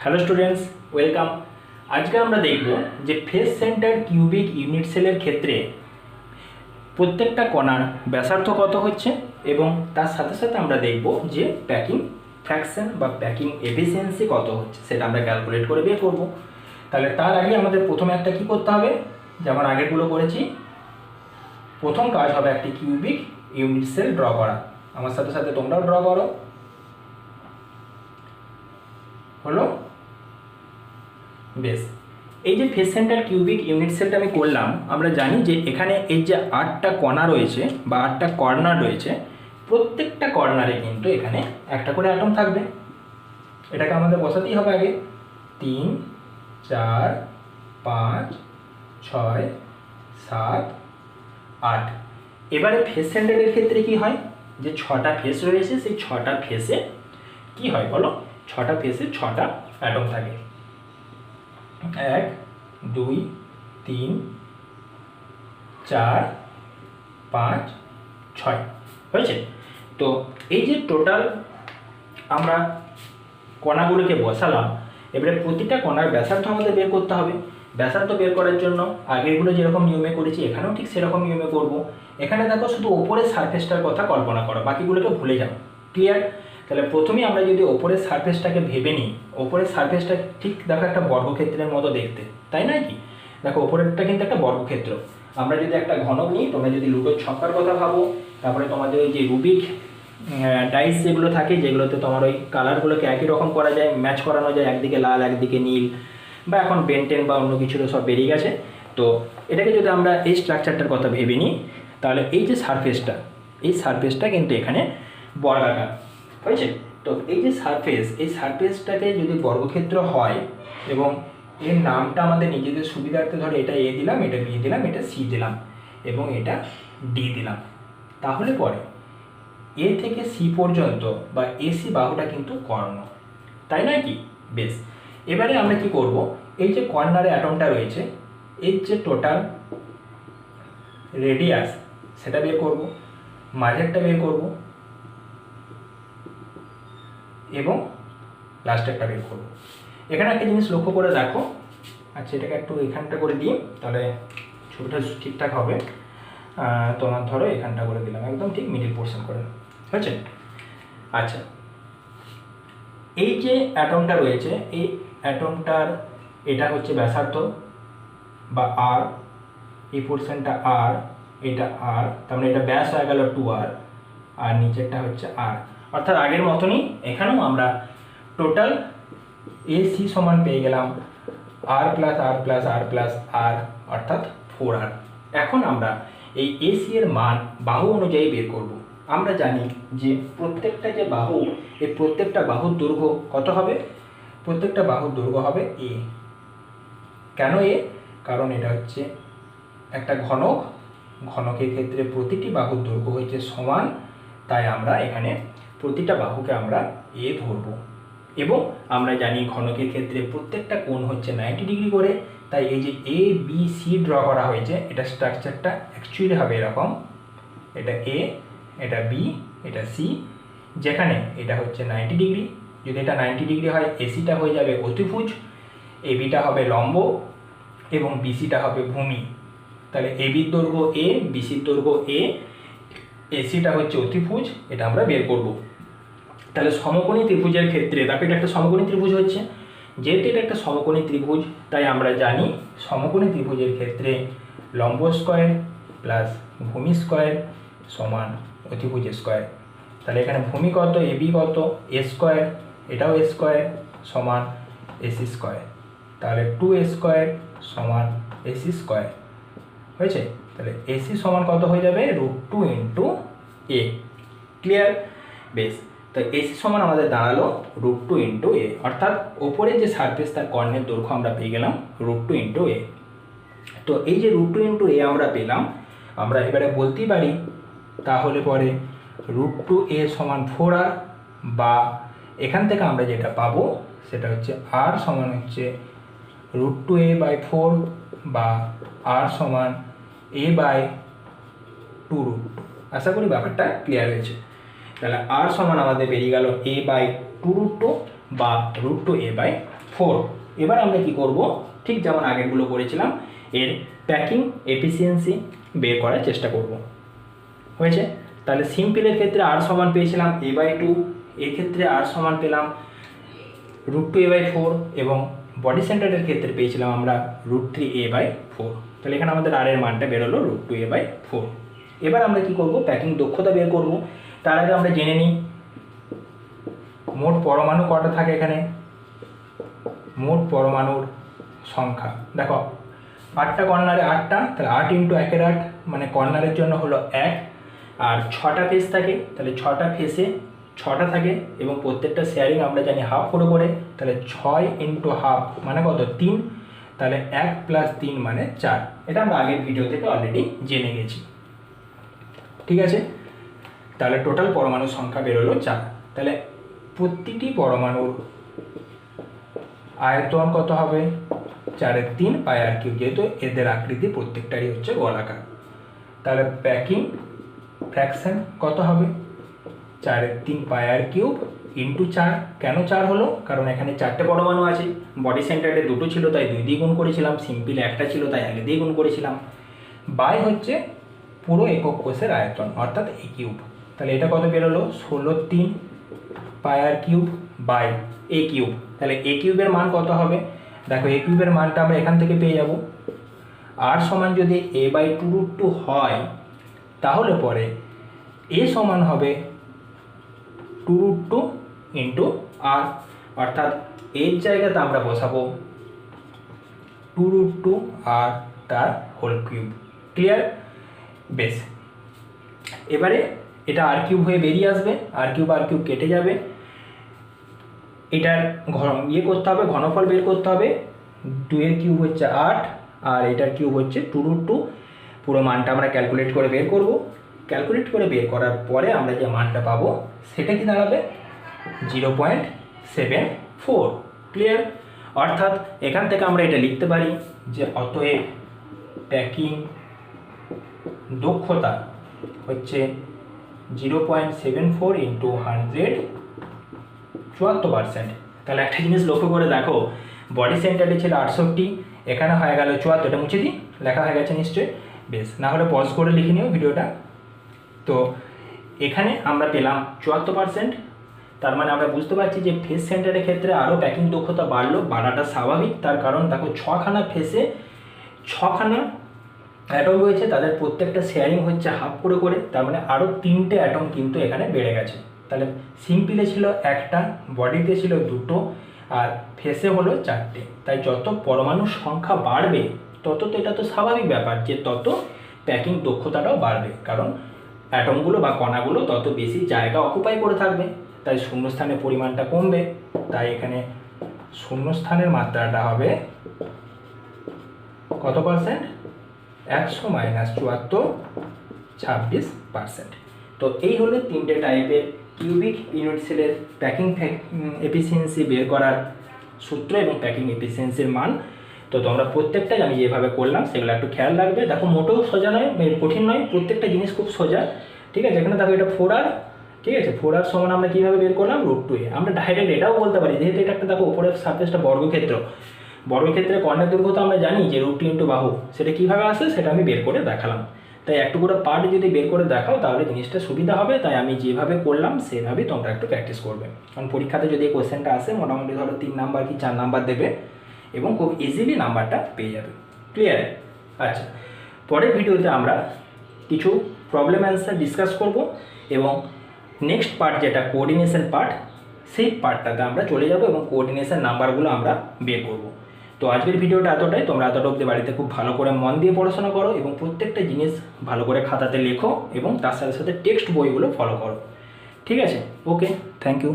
Hello students, welcome. আজকে আমরা দেখব যে ফেস সেন্টার কিউবিক ইউনিট সেলের ক্ষেত্রে প্রত্যেকটা কণার ব্যাসার্ধ কত হচ্ছে এবং তার সাথে সাথে আমরা দেখব যে প্যাকিং ফ্র্যাকশন বা প্যাকিং এফিসিয়েন্সি কত হচ্ছে সেটা আমরা ক্যালকুলেট করে বের করব। তাহলে তার আগে আমাদের প্রথমে একটা কি করতে হবে, যেমন আগেরগুলো করেছি, প্রথম কাজ হবে একটি কিউবিক ইউনিট সেল ড্র করা। আমার সাথে সাথে তোমরাও ড্র করো। হলো বেশ, এই যে ফেস সেন্টার কিউবিক ইউনিট সেলটা আমি করলাম, আমরা জানি যে এখানে এই যে 8টা কণা রয়েছে বা 8টা কর্নার রয়েছে, প্রত্যেকটা কর্নারে কিন্তু এখানে একটা করে অ্যাটম থাকবে। এটাকে আমাদের বসাতেই হবে আগে। 3, 4, 5, 6, 7, 8। এবারে ফেস সেন্টারের ক্ষেত্রে কি হয়, যে 6টা ফেস রয়েছে, সেই 6টা ফেসে কি হয় বলো, 6টা ফেসে 6টা অ্যাটম থাকে। 1, 2, 3, 4, 5, 6 হয়েছে। তো এই যে টোটাল আমরা কণাগুলোকে বসালাম, এবারে প্রতিটা কণার ব্যাসার্ধ আমাদের বের করতে হবে। ব্যাসার্ধ বের করার জন্য আগেরগুলো যেরকম নিয়মে করেছি এখানেও ঠিক সেরকম নিয়মে করব। এখানে দেখো শুধু ওপরের সারফেসটার কথা কল্পনা করো, বাকিগুলোকে ভুলে যাও। ক্লিয়ার? তাহলে প্রথমেই আমরা যদি ওপরের সারফেসটাকে ভেবে নিই, ওপরের সারফেসটা ঠিক দেখো একটা বর্গক্ষেত্রের মতো দেখতে, তাই নয় কি? দেখো ওপরেরটা কিন্তু একটা বর্গক্ষেত্র। আমরা যদি একটা ঘনক নিই, তোমরা যদি লুডোর ছক্কার কথা ভাবো, তারপরে তোমাদের ওই যে রুবিক ডাইস যেগুলো থাকে, যেগুলোতে তোমার ওই কালারগুলোকে একই রকম করা যায়, ম্যাচ করানো যায়, একদিকে লাল একদিকে নীল, বা এখন বেনটেন বা অন্য কিছু তো সব বেরিয়ে গেছে। তো এটাকে যদি আমরা এই স্ট্রাকচারটার কথা ভেবে নিই, তাহলে এই যে সারফেসটা, এই সারফেসটা কিন্তু এখানে বর্গাকার হয়েছে। তো এই যে সারফেস, এই সারফেসটাকে যদি বর্গক্ষেত্র হয় এবং এর নামটা আমাদের নিজেদের সুবিধার্থে, ধরে এটা এ দিলাম, এটা বি দিলাম, এটা সি দিলাম এবং এটা ডি দিলাম, তাহলে পরে এ থেকে সি পর্যন্ত বা এসি বাহুটা কিন্তু কর্ণ, তাই নয় কি? বেশ, এবারে আমরা কি করব, এই যে কর্নারে অ্যাটমটা রয়েছে, এর যে টোটাল রেডিয়াস সেটা বের করব, মাঝেরটা বের করব এবং লাস্টেরটা বের করব। এখানে একটা জিনিস লক্ষ্য করে দেখো, আচ্ছা এটাকে একটু এখানটা করে দিই, তাহলে ছবিটা ঠিকঠাক হবে। তোমার ধরো এখানটা করে দিলাম, একদম ঠিক মিডিল পোর্শন করে, হয়েছে? আচ্ছা, এই যে অ্যাটমটা রয়েছে, এই অ্যাটমটার এটা হচ্ছে ব্যাসার্ধ বা আর, এই পোর্শনটা আর, এটা আর, তার মানে এটা ব্যাস হয়ে গেল 2r, আর নিচেরটা হচ্ছে আর। অর্থাৎ আগের মতনই এখানেও আমরা টোটাল এসি সমান পেয়ে গেলাম আর প্লাস আর প্লাস আর প্লাস আর, অর্থাৎ 4r। এখন আমরা এই এসি এর মান বাহু অনুযায়ী বের করব। আমরা জানি যে প্রত্যেকটা যে বাহু, এই প্রত্যেকটা বাহুর দৈর্ঘ্য কত হবে? প্রত্যেকটা বাহুর দৈর্ঘ্য হবে এ। কেন এ? কারণ এটা হচ্ছে একটা ঘনক, ঘনকের ক্ষেত্রে প্রতিটি বাহুর দৈর্ঘ্য হচ্ছে সমান, তাই আমরা এখানে প্রতিটা বাহুকে আমরা এ ধরব। এবং আমরা জানি ঘনকের ক্ষেত্রে প্রত্যেকটা কোণ হচ্ছে 90 ডিগ্রি করে, তাই এই যে এ বি সি ড্র করা হয়েছে, এটা স্ট্রাকচারটা অ্যাকচুয়ালি হবে এরকম, এটা এ, এটা বি, এটা সি, যেখানে এটা হচ্ছে 90 ডিগ্রি। যদি এটা 90 ডিগ্রি হয়, এসিটা হয়ে যাবে অতিভুজ, এবিটা হবে লম্ব এবং বিসিটা হবে ভূমি। তাহলে এবির দৈর্ঘ্য এ, বিসির দৈর্ঘ্য এ, এসিটা হচ্ছে অতিভুজ, এটা আমরা বের করব। তাহলে সমকোণী ত্রিভুজের ক্ষেত্রে দেখো এটা একটা সমকোণী ত্রিভুজ হচ্ছে, যেহেতু এটা একটা সমকোণী ত্রিভুজ, তাই আমরা জানি সমকোণী ত্রিভুজের ক্ষেত্রে লম্ব স্কয়ার প্লাস ভূমি স্কয়ার সমান অতিভুজ স্কয়ার। তাহলে এখানে ভূমি কত, এবি কত, এ স্কয়ার, এটাও এ স্কয়ার সমান এসি স্কয়ার। তাহলে 2a স্কয়ার সমান এসি স্কয়ার হয়েছে। তাহলে এসি সমান কত হয়ে যাবে, √2 ইন্টু এ। ক্লিয়ার? বেশ, তো এসি সমান আমাদের দাঁড়ালো √2 ইন্টু এ, অর্থাৎ ওপরে যে সারফেস তার কর্ণের দৈর্ঘ্য আমরা পেয়ে গেলাম √2 ইন্টু এ। তো এই যে √2 ইন্টু এ আমরা পেলাম, আমরা এবারে বলতেই পারি তাহলে পরে √2a সমান 4r, বা এখান থেকে আমরা যেটা পাবো সেটা হচ্ছে r সমান হচ্ছে √2a/4, বা r সমান a/2√2। আশা করি ব্যাপারটা ক্লিয়ার হয়েছে। তাহলে r সমান আমাদের বেরিয়ে গেল a/2√2 বা √2a/4। 4। এবার আমরা কি করব, ঠিক যেমন আগেরগুলো করেছিলাম, এর প্যাকিং এফিসিয়েন্সি বের করার চেষ্টা করব। হয়েছে? তাহলে সিম্পলের ক্ষেত্রে আর সমান পেয়েছিলাম a/2, এর ক্ষেত্রে আর সমান পেলাম √2a/4 এবং বডি সেন্টারের ক্ষেত্রে পেয়েছিলাম আমরা √3a/4। তাহলে এখানে আমাদের আর এর মানটা বেরোলো √2a/4। এবার আমরা কি করব, প্যাকিং দক্ষতা বের করব। তার আগে আমরা জেনে নিই মোট পরমাণু কটা থাকে এখানে। মোট পরমাণুর সংখ্যা দেখো, 8টা কর্নারে 8টা, তাহলে 8 × 1 = 8, মানে কর্নারের জন্য হলো 1। আর 6টা ফেস থাকে, তাহলে 6টা ফেসে 6টা থাকে এবং প্রত্যেকটা শেয়ারিং আমরা জানি হাফ করে, তাহলে 6 × হাফ মানে কত, 3। তাহলে 1 + 3 মানে 4। এটা আমরা আগের ভিডিও থেকে অলরেডি জেনে গেছি। ঠিক আছে, তাহলে টোটাল পরমাণুর সংখ্যা বেরোলো 4। তাহলে প্রতিটি পরমাণুর আয়তন কত হবে, 4/3 πr3, যেহেতু এদের আকৃতি প্রত্যেকটারই হচ্ছে গোলাকার। তাহলে প্যাকিং ফ্র্যাকশন কত হবে, 4/3 πr3 × 4। কেন 4 হলো, কারণ এখানে 4টে পরমাণু আছে। বডি সেন্টারে 2টো ছিল তাই 2 দিয়ে গুণ করেছিলাম, সিম্পল 1টা ছিল তাই 1 দিয়ে গুণ করেছিলাম। বাই হচ্ছে পুরো একক কোষের আয়তন, অর্থাৎ a³। তাহলে এটা কত বেরোলো, 16/3 πr3 বাই a³। তাহলে a³ এর মান কত হবে, দেখো a³ এর মানটা আমরা এখান থেকে পেয়ে যাব। r সমান যদি a/2√2 হয়, তাহলে পরে a সমান হবে 2√2 × r, অর্থাৎ এর জায়গাতে আমরা বসাবো 2√2 r তার হোল কিউব। ক্লিয়ার? বেশ, এবারে এটা r³ হয়ে বেরিয়ে আসবে, r³ কেটে যাবে। এটার করতে হবে, ঘনফল বের করতে হবে। 2 এর কিউব হচ্ছে 8 আর এটার কিউব হচ্ছে 2√2। পুরো মানটা আমরা ক্যালকুলেট করে বের করব। ক্যালকুলেট করে বের করার পরে আমরা যে মানটা পাবো সেটা কি দাঁড়াবে, 0.74। ক্লিয়ার? অর্থাৎ এখান থেকে আমরা এটা লিখতে পারি যে অতএব প্যাকিং দক্ষতা হচ্ছে 0.74 × 100, 74%। তাহলে একটা জিনিস লক্ষ্য করে দেখো, বডি সেন্টারে ছিল 68, এখানে হয়ে গেল 74। এটা মুছে দিই, লেখা হয়ে গেছে নিশ্চয়ই। বেশ, না হলে পজ করে লিখে নিও ভিডিওটা। তো এখানে আমরা পেলাম 74%। তার মানে আমরা বুঝতে পারছি যে ফেস সেন্টারের ক্ষেত্রে আরও প্যাকিং দক্ষতা বাড়াটা স্বাভাবিক। তার কারণ দেখো 6খানা ফেসে 6খানা অ্যাটম রয়েছে, তাদের প্রত্যেকটা শেয়ারিং হচ্ছে হাফ করে, তার মানে আরও 3টে অ্যাটম কিন্তু এখানে বেড়ে গেছে। তাহলে সিম্পলে ছিল 1টা, বডিতে ছিল 2টো আর ফেসে হলো 4টে। তাই যত পরমাণুর সংখ্যা বাড়বে তত তো এটা তো স্বাভাবিক ব্যাপার যে তত প্যাকিং দক্ষতাটাও বাড়বে, কারণ অ্যাটমগুলো বা কণাগুলো তত বেশি জায়গা অকুপাই করে থাকবে, তাই শূন্যস্থানের পরিমাণটা কমবে। তাই এখানে শূন্যস্থানের মাত্রাটা হবে কত পার্সেন্ট, 100 - 74, 26%। তো এই হলো 3টে টাইপের কিউবিক ইউনিট সেলের প্যাকিং এফিসিয়েন্সি বের করার সূত্র এবং প্যাকিং এফিসিয়েন্সির মান। তো তোমরা প্রত্যেকটা আমি যেভাবে করলাম সেগুলো একটু খেয়াল রাখবে। দেখো মোটেও সোজা নয়, কঠিন নয়, প্রত্যেকটা জিনিস খুব সোজা। ঠিক আছে, এখানে দেখো এটা 4r, ঠিক আছে, 4r সমান আমরা কীভাবে বের করলাম, √2a। আমরা ডাইরেক্ট এটাও বলতে পারি, যেহেতু এটা একটা দেখো উপরের সারফেসটা বর্গক্ষেত্রে কর্ণের দৈর্ঘ্য তো আমরা জানি যে √2 × বাহু, সেটা কীভাবে আসে সেটা আমি বের করে দেখালাম। তাই একটু করে পার্ট যদি বের করে দেখাও তাহলে জিনিসটা সুবিধা হবে। তাই আমি যেভাবে করলাম সেভাবেই তোমরা একটু প্র্যাকটিস করবে, কারণ পরীক্ষাতে যদি এই কোশ্চেনটা আসে মোটামুটি ধরো 3 নাম্বার কি 4 নাম্বার দেবে এবং খুব ইজিলি নাম্বারটা পেয়ে যাবে। ক্লিয়ার? আচ্ছা, পরের ভিডিওতে আমরা কিছু প্রবলেম অ্যান্সার ডিসকাস করব এবং নেক্সট পার্ট যেটা কোঅর্ডিনেশন পার্ট, সেই পার্টটাতে আমরা চলে যাব এবং কোঅর্ডিনেশন নাম্বারগুলো আমরা বের করব। তো আজকের ভিডিওটা এতটাই। তোমরা এতটা অবধি বাড়িতে খুব ভালো করে মন দিয়ে পড়াশোনা করো এবং প্রত্যেকটা জিনিস ভালো করে খাতাতে লেখো এবং তার সাথে সাথে টেক্সট বইগুলো ফলো করো। ঠিক আছে? ওকে, থ্যাংক ইউ।